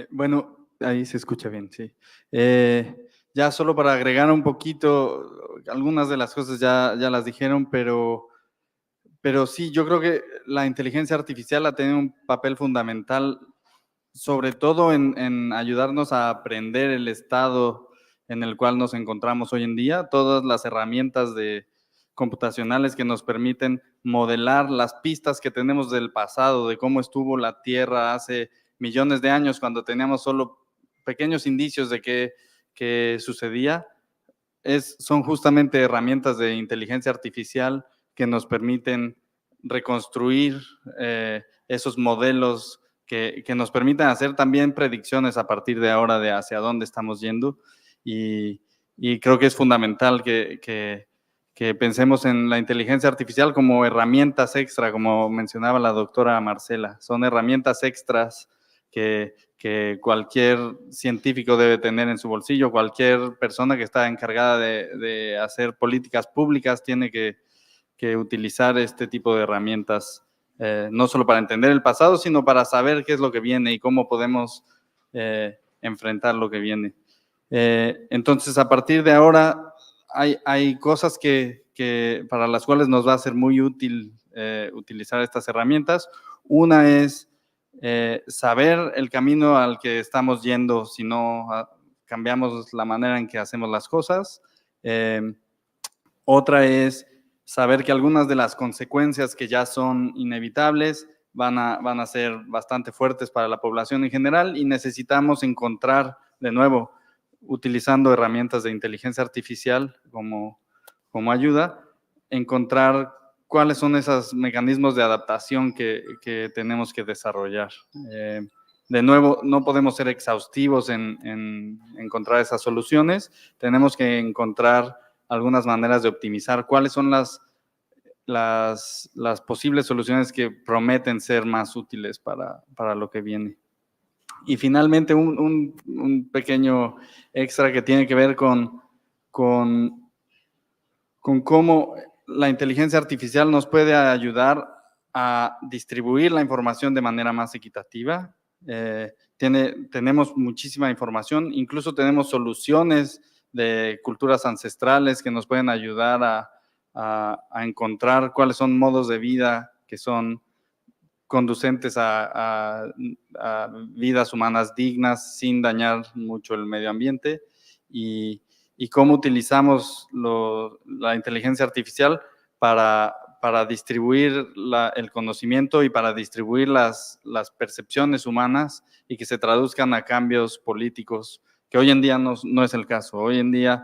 Bueno, ahí se escucha bien, sí. Ya solo para agregar un poquito, algunas de las cosas ya las dijeron, pero sí, yo creo que la inteligencia artificial ha tenido un papel fundamental, sobre todo en ayudarnos a aprender el estado en el cual nos encontramos hoy en día, todas las herramientas computacionales que nos permiten modelar las pistas que tenemos del pasado, de cómo estuvo la Tierra hace millones de años, cuando teníamos solo pequeños indicios de qué sucedía. Son justamente herramientas de inteligencia artificial que nos permiten reconstruir esos modelos que nos permitan hacer también predicciones a partir de ahora de hacia dónde estamos yendo, y creo que es fundamental que pensemos en la inteligencia artificial como herramientas extra, como mencionaba la doctora Marcela. Son herramientas extras que cualquier científico debe tener en su bolsillo, cualquier persona que está encargada de hacer políticas públicas tiene que utilizar este tipo de herramientas, no solo para entender el pasado, sino para saber qué es lo que viene y cómo podemos enfrentar lo que viene. Entonces, a partir de ahora, hay cosas para las cuales nos va a ser muy útil utilizar estas herramientas. Una es saber el camino al que estamos yendo si no cambiamos la manera en que hacemos las cosas. Otra es saber que algunas de las consecuencias que ya son inevitables van a ser bastante fuertes para la población en general, y necesitamos encontrar, de nuevo, utilizando herramientas de inteligencia artificial como ayuda, encontrar cuáles son esos mecanismos de adaptación que tenemos que desarrollar. De nuevo, no podemos ser exhaustivos en encontrar esas soluciones. Tenemos que encontrar algunas maneras de optimizar cuáles son las posibles soluciones que prometen ser más útiles para lo que viene. Y finalmente, un pequeño extra que tiene que ver con cómo la inteligencia artificial nos puede ayudar a distribuir la información de manera más equitativa. Tenemos muchísima información, incluso tenemos soluciones de culturas ancestrales que nos pueden ayudar a encontrar cuáles son modos de vida que son conducentes a vidas humanas dignas sin dañar mucho el medio ambiente, y cómo utilizamos la inteligencia artificial para distribuir el conocimiento y para distribuir las percepciones humanas y que se traduzcan a cambios políticos, que hoy en día no es el caso. Hoy en día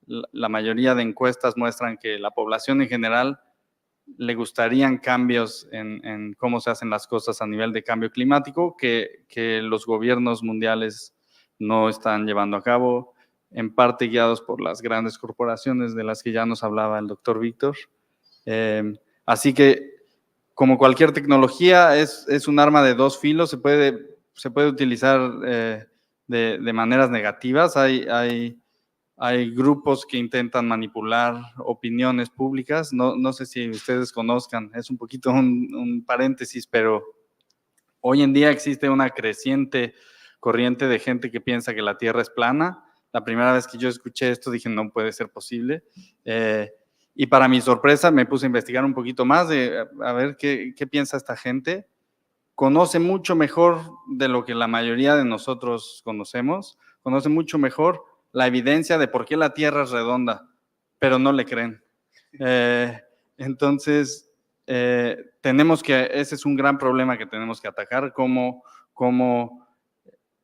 la mayoría de encuestas muestran que la población en general le gustarían cambios en cómo se hacen las cosas a nivel de cambio climático que los gobiernos mundiales no están llevando a cabo, en parte guiados por las grandes corporaciones de las que ya nos hablaba el doctor Víctor. Así que, como cualquier tecnología, es un arma de dos filos, se puede utilizar de maneras negativas. Hay grupos que intentan manipular opiniones públicas. No sé si ustedes conozcan, es un poquito un paréntesis, pero hoy en día existe una creciente corriente de gente que piensa que la Tierra es plana. La primera vez que yo escuché esto dije, no puede ser posible. Y para mi sorpresa me puse a investigar un poquito más a ver qué piensa esta gente. Conoce mucho mejor de lo que la mayoría de nosotros conocemos, conoce mucho mejor la evidencia de por qué la Tierra es redonda, pero no le creen. Entonces, ese es un gran problema que tenemos que atacar, como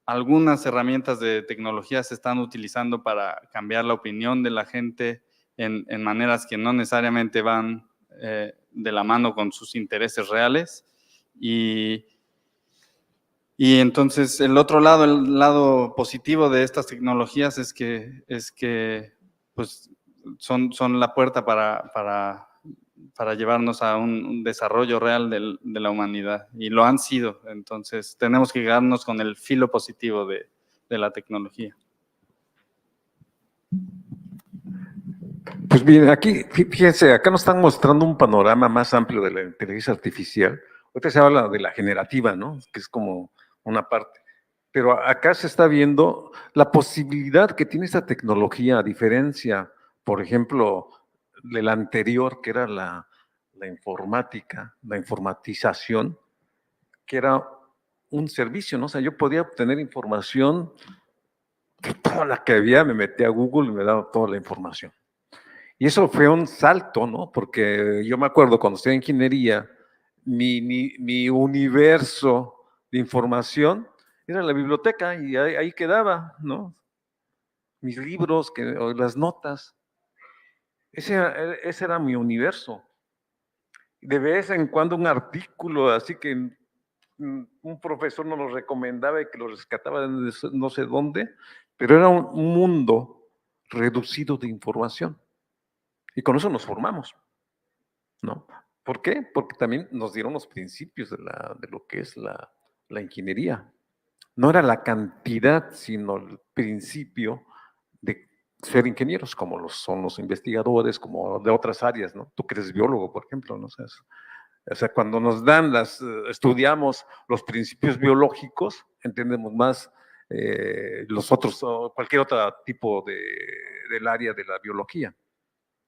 algunas herramientas de tecnología se están utilizando para cambiar la opinión de la gente en maneras que no necesariamente van de la mano con sus intereses reales. Y entonces el otro lado, el lado positivo de estas tecnologías es que pues, son la puerta para llevarnos a un desarrollo real de la humanidad, y lo han sido. Entonces tenemos que quedarnos con el filo positivo de la tecnología. Pues bien, aquí, fíjense, acá nos están mostrando un panorama más amplio de la inteligencia artificial. Ahorita se habla de la generativa, ¿no? Que es como una parte. Pero acá se está viendo la posibilidad que tiene esta tecnología, a diferencia, por ejemplo, de la anterior, que era la informática, la informatización, que era un servicio, ¿no? O sea, yo podía obtener información, toda la que había, me metía a Google y me daba toda la información. Y eso fue un salto, ¿no? Porque yo me acuerdo cuando estudié ingeniería, mi universo de información era la biblioteca y ahí quedaba, ¿no? Mis libros, o las notas. Ese era mi universo. De vez en cuando un artículo, así que un profesor nos lo recomendaba y que lo rescataba de no sé dónde, pero era un mundo reducido de información. Y con eso nos formamos, ¿no? ¿Por qué? Porque también nos dieron los principios de lo que es la ingeniería. No era la cantidad, sino el principio de ser ingenieros, como son los investigadores, como de otras áreas, ¿no? Tú que eres biólogo, por ejemplo, ¿no? O sea, cuando nos dan estudiamos los principios biológicos, entendemos más los otros, o cualquier otro tipo del área de la biología.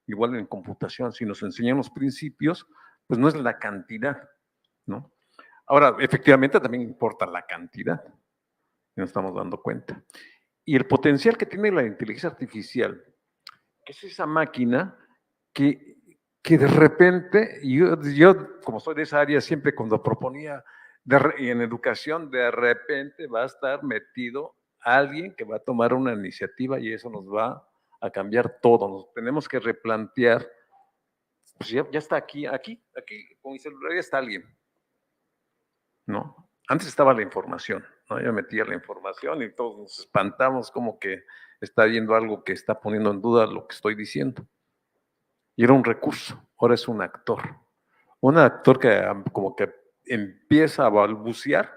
Igual en computación, si nos enseñan los principios, pues no es la cantidad, ¿no? Ahora, efectivamente también importa la cantidad, y nos estamos dando cuenta. Y el potencial que tiene la inteligencia artificial, que es esa máquina que de repente, yo como soy de esa área, siempre cuando proponía en educación, de repente va a estar metido alguien que va a tomar una iniciativa y eso nos va a cambiar todo. Nos tenemos que replantear, pues ya está aquí, con mi celular ya está alguien, ¿no? Antes estaba la información, ¿no? Yo metía la información y todos nos espantamos como que está viendo algo que está poniendo en duda lo que estoy diciendo. Y era un recurso, ahora es un actor. Un actor que como que empieza a balbucear,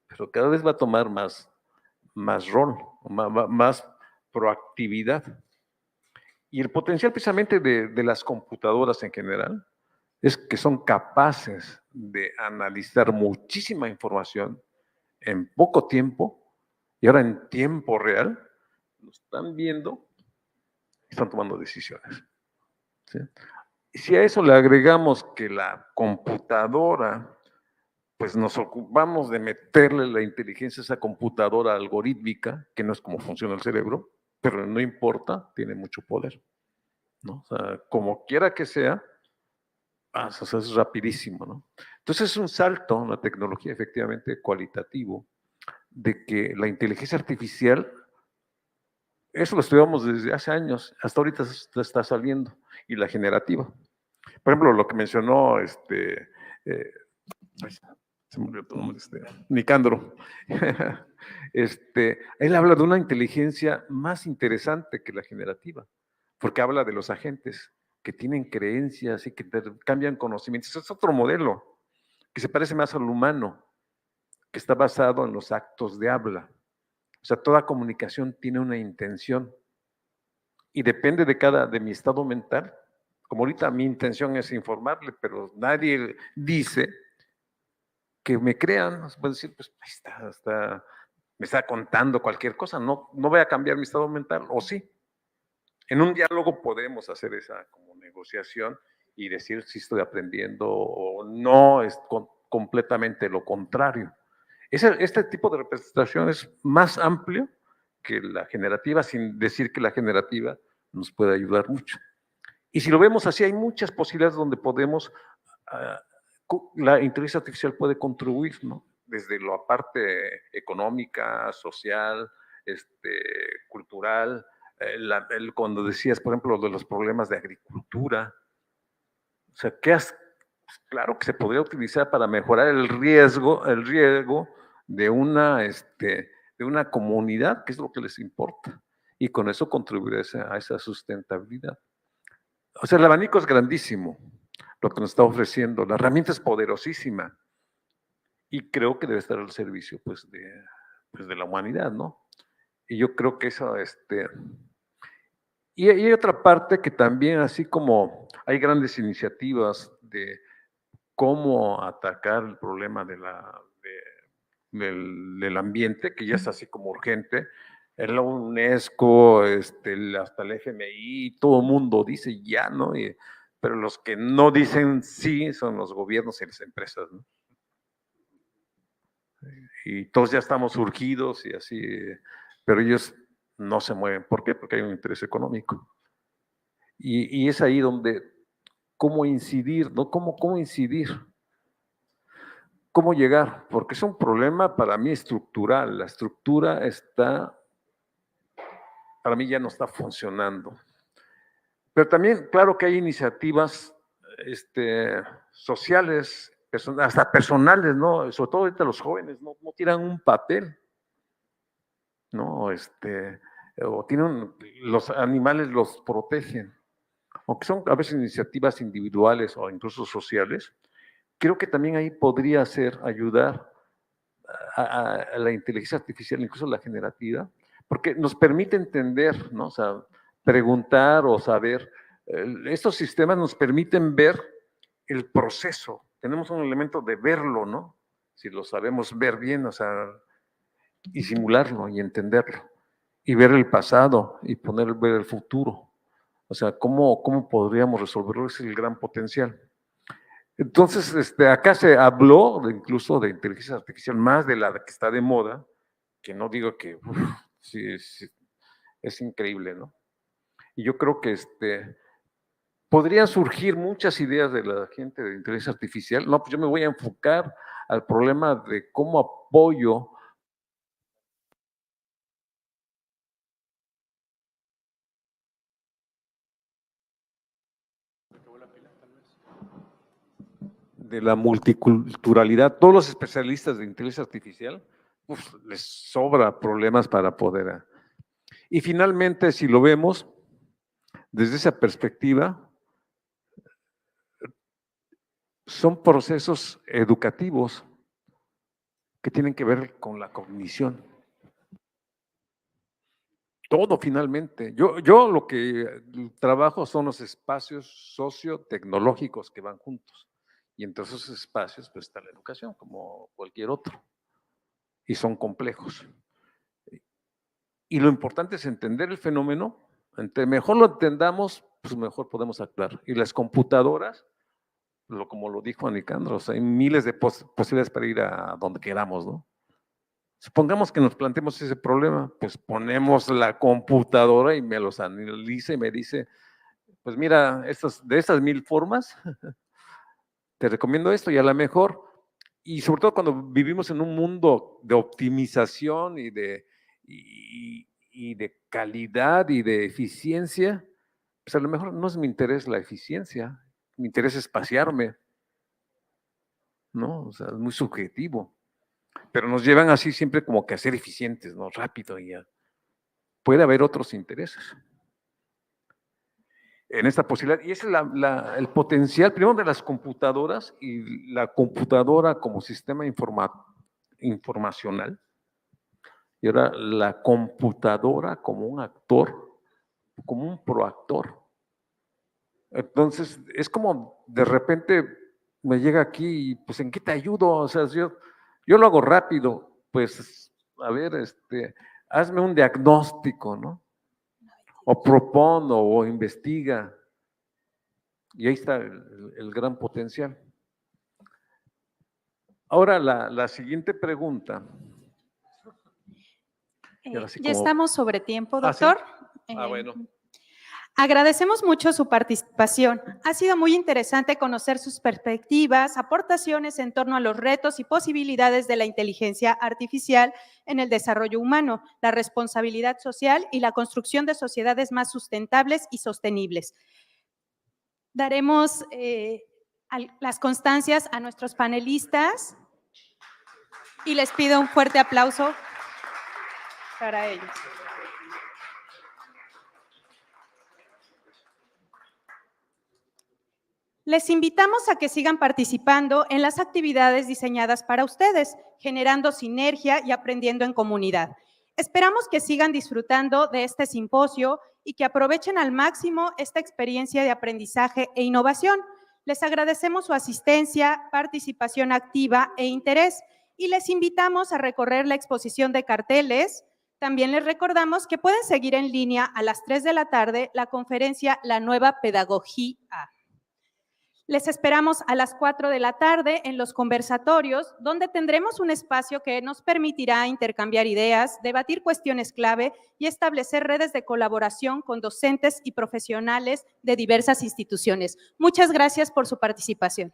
pero cada vez va a tomar más rol, más proactividad. Y el potencial precisamente de las computadoras en general es que son capaces de analizar muchísima información en poco tiempo y ahora en tiempo real, lo están viendo y están tomando decisiones. ¿Sí? Y si a eso le agregamos que la computadora, pues nos ocupamos de meterle la inteligencia a esa computadora algorítmica, que no es como funciona el cerebro, pero no importa, tiene mucho poder, ¿no? O sea, como quiera que sea, o sea, es rapidísimo, ¿no? Entonces es un salto en la tecnología efectivamente cualitativo, de que la inteligencia artificial Eso lo estudiamos desde hace años, hasta ahorita está saliendo, y la generativa. Por ejemplo, lo que mencionó ay, se me olvidó tu nombre, Nicandro. Él habla de una inteligencia más interesante que la generativa, porque habla de los agentes que tienen creencias y que cambian conocimientos. Es otro modelo que se parece más al humano, que está basado en los actos de habla. O sea, toda comunicación tiene una intención y depende de mi estado mental. Como ahorita mi intención es informarle, pero nadie dice que me crean. Pueden decir, pues ahí me está contando cualquier cosa, no voy a cambiar mi estado mental, o sí. En un diálogo podemos hacer esa como negociación y decir si estoy aprendiendo o no, es completamente lo contrario. Este tipo de representación es más amplio que la generativa, sin decir que la generativa nos puede ayudar mucho. Y si lo vemos así, hay muchas posibilidades donde podemos, la inteligencia artificial puede contribuir, ¿no? Desde la parte económica, social, cultural, cuando decías, por ejemplo, de los problemas de agricultura, o sea, claro que se podría utilizar para mejorar el riego de una comunidad, que es lo que les importa, y con eso contribuir a esa sustentabilidad. O sea, el abanico es grandísimo, lo que nos está ofreciendo, la herramienta es poderosísima, y creo que debe estar al servicio, pues, de la humanidad, ¿no? Y yo creo que eso, y hay otra parte que también, así como hay grandes iniciativas de cómo atacar el problema del ambiente, que ya es así como urgente, en la UNESCO, hasta el FMI, todo el mundo dice ya, ¿no? Pero los que no dicen sí son los gobiernos y las empresas, ¿no? Y todos ya estamos urgidos y así, pero ellos no se mueven. ¿Por qué? Porque hay un interés económico. Y es ahí donde, ¿cómo incidir? ¿No? ¿Cómo incidir? ¿Cómo llegar? Porque es un problema para mí estructural. La estructura para mí ya no está funcionando. Pero también, claro que hay iniciativas sociales, hasta personales, ¿no? Sobre todo ahorita los jóvenes no tiran un papel, ¿no? O los animales los protegen. Aunque son a veces iniciativas individuales o incluso sociales, creo que también ahí podría ayudar a la inteligencia artificial, incluso la generativa, porque nos permite entender, ¿no? O sea, preguntar o saber. Estos sistemas nos permiten ver el proceso. Tenemos un elemento de verlo, ¿no? Si lo sabemos ver bien, o sea, y simularlo y entenderlo. Y ver el pasado y ver el futuro. O sea, ¿cómo podríamos resolverlo? Ese es el gran potencial. Entonces, acá se habló incluso de inteligencia artificial, más de la que está de moda, que no digo que sí, es increíble, ¿no? Y yo creo que podrían surgir muchas ideas de la gente de inteligencia artificial. No, pues yo me voy a enfocar al problema de cómo apoyo de la multiculturalidad. Todos los especialistas de inteligencia artificial, les sobra problemas para poder. Y finalmente, si lo vemos desde esa perspectiva, son procesos educativos que tienen que ver con la cognición. Todo finalmente. Yo lo que trabajo son los espacios sociotecnológicos que van juntos. Y entre esos espacios pues está la educación, como cualquier otro. Y son complejos. Y lo importante es entender el fenómeno. Entre mejor lo entendamos, pues mejor podemos actuar. Y las computadoras, como lo dijo Nicandro, o sea, hay miles de posibilidades para ir a donde queramos, ¿no? Supongamos que nos planteemos ese problema, pues ponemos la computadora y me los analiza y me dice, pues mira, de estas 1000 formas, te recomiendo esto y a lo mejor, y sobre todo cuando vivimos en un mundo de optimización y y de calidad y de eficiencia, pues a lo mejor no es mi interés la eficiencia, mi interés es pasearme, ¿no? O sea, es muy subjetivo, pero nos llevan así siempre como que a ser eficientes, ¿no? Rápido y ya. Puede haber otros intereses en esta posibilidad. Y ese es el potencial, primero, de las computadoras y la computadora como sistema informacional. Y ahora la computadora como un actor, como un proactor. Entonces, es como de repente me llega aquí y pues ¿en qué te ayudo? O sea, yo lo hago rápido, pues a ver, hazme un diagnóstico, ¿no? O propone o investiga. Y ahí está el gran potencial. Ahora la siguiente pregunta. Y ahora sí Ya como- estamos sobre tiempo, ¿Ah, sí? doctor. Bueno. Agradecemos mucho su participación. Ha sido muy interesante conocer sus perspectivas, aportaciones en torno a los retos y posibilidades de la inteligencia artificial en el desarrollo humano, la responsabilidad social y la construcción de sociedades más sustentables y sostenibles. Daremos las constancias a nuestros panelistas y les pido un fuerte aplauso para ellos. Les invitamos a que sigan participando en las actividades diseñadas para ustedes, generando sinergia y aprendiendo en comunidad. Esperamos que sigan disfrutando de este simposio y que aprovechen al máximo esta experiencia de aprendizaje e innovación. Les agradecemos su asistencia, participación activa e interés y les invitamos a recorrer la exposición de carteles. También les recordamos que pueden seguir en línea a las 3 de la tarde la conferencia La Nueva Pedagogía. Les esperamos a las 4 de la tarde en los conversatorios, donde tendremos un espacio que nos permitirá intercambiar ideas, debatir cuestiones clave y establecer redes de colaboración con docentes y profesionales de diversas instituciones. Muchas gracias por su participación.